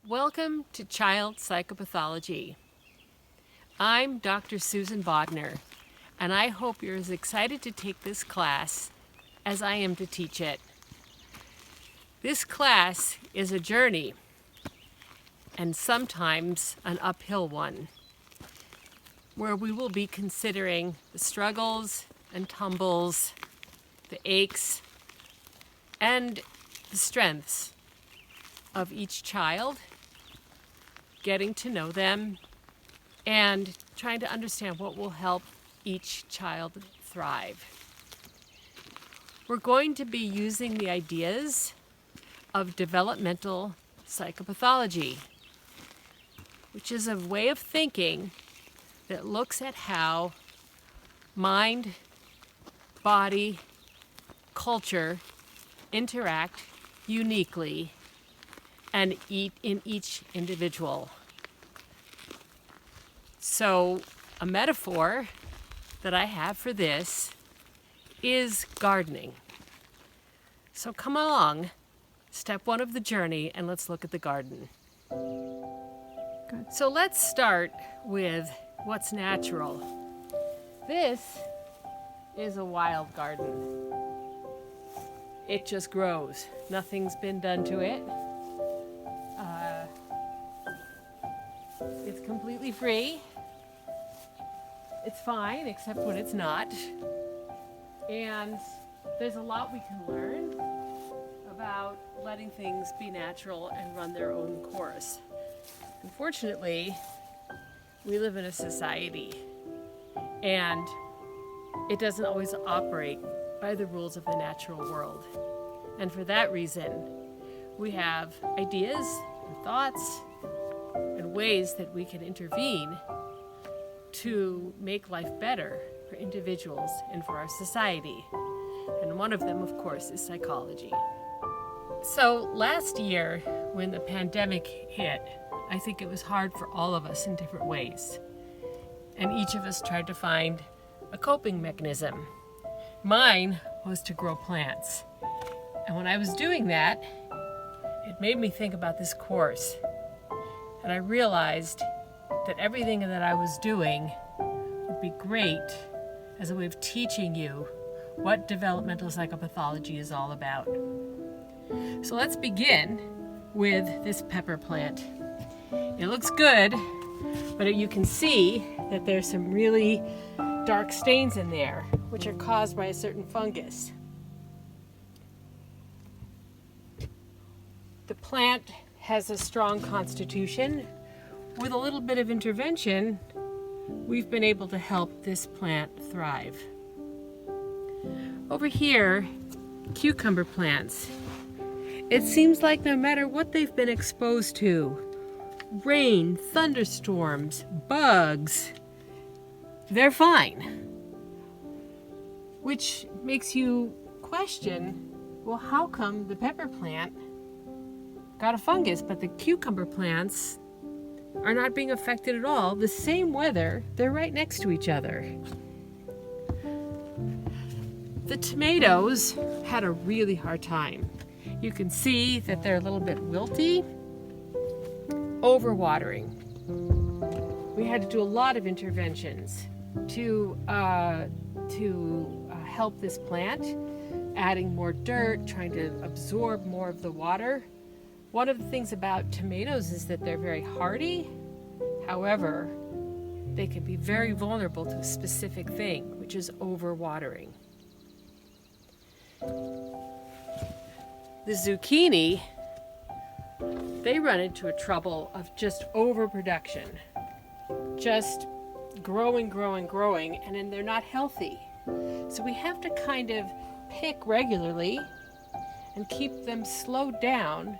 Welcome to Child Psychopathology. I'm Dr. Susan Bodner, and I hope you're as excited to take this class as I am to teach it. This class is a journey, and sometimes an uphill one, where we will be considering the struggles and tumbles, the aches, and the strengths of each child, getting to know them, and trying to understand what will help each child thrive. We're going to be using the ideas of developmental psychopathology, which is a way of thinking that looks at how mind, body, culture interact uniquely and in each individual. So a metaphor that I have for this is gardening. So come along, step one of the journey, and let's look at the garden. Good. So let's start with what's natural. This is a wild garden. It just grows. Nothing's been done to it. It's completely free. It's fine, except when it's not. And there's a lot we can learn about letting things be natural and run their own course. Unfortunately, we live in a society, and it doesn't always operate by the rules of the natural world. And for that reason, we have ideas and thoughts and ways that we can intervene to make life better for individuals and for our society. And one of them, of course, is psychology. So last year, when the pandemic hit, I think it was hard for all of us in different ways. And each of us tried to find a coping mechanism. Mine was to grow plants. And when I was doing that, it made me think about this course. And I realized that everything that I was doing would be great as a way of teaching you what developmental psychopathology is all about. So let's begin with this pepper plant. It looks good, but you can see that there's some really dark stains in there, which are caused by a certain fungus. The plant has a strong constitution. With a little bit of intervention, we've been able to help this plant thrive. Over here, cucumber plants. It seems like no matter what they've been exposed to, rain, thunderstorms, bugs, they're fine. Which makes you question, well, how come the pepper plant got a fungus, but the cucumber plants are not being affected at all? The same weather, they're right next to each other. The tomatoes had a really hard time. You can see that they're a little bit wilty, overwatering. We had to do a lot of interventions to help this plant, adding more dirt, trying to absorb more of the water. One of the things about tomatoes is that they're very hardy. However, they can be very vulnerable to a specific thing, which is overwatering. The zucchini, they run into a trouble of just overproduction. Just growing, and then they're not healthy. So we have to kind of pick regularly and keep them slowed down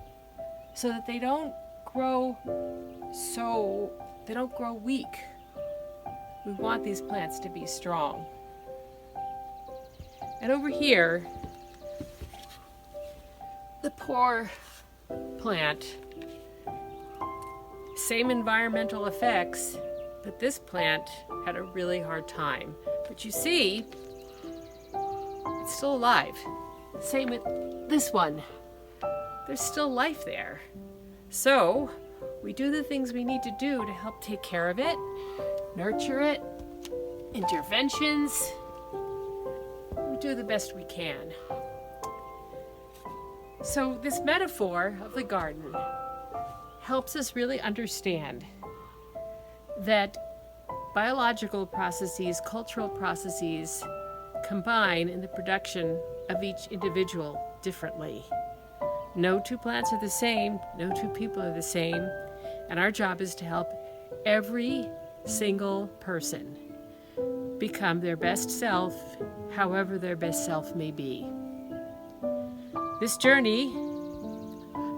so that they don't grow weak. We want these plants to be strong. And over here, the poor plant, same environmental effects, but this plant had a really hard time. But you see, it's still alive. Same with this one. There's still life there. So We do the things we need to do to help take care of it, nurture it, interventions. We do the best we can. So this metaphor of the garden helps us really understand that biological processes, cultural processes combine in the production of each individual differently. No two plants are the same, no two people are the same, and our job is to help every single person become their best self, however their best self may be. This journey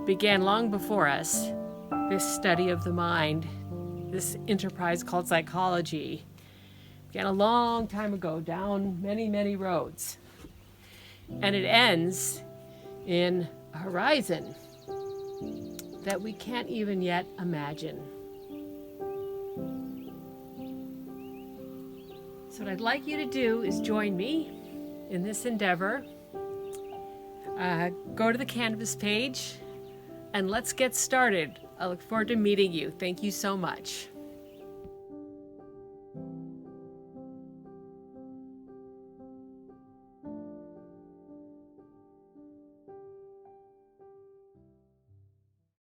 began long before us, this study of the mind, this enterprise called psychology, began a long time ago down many, many roads. And it ends in a horizon that we can't even yet imagine. So what I'd like you to do is join me in this endeavor. Go to the Canvas page and let's get started. I look forward to meeting you. Thank you so much.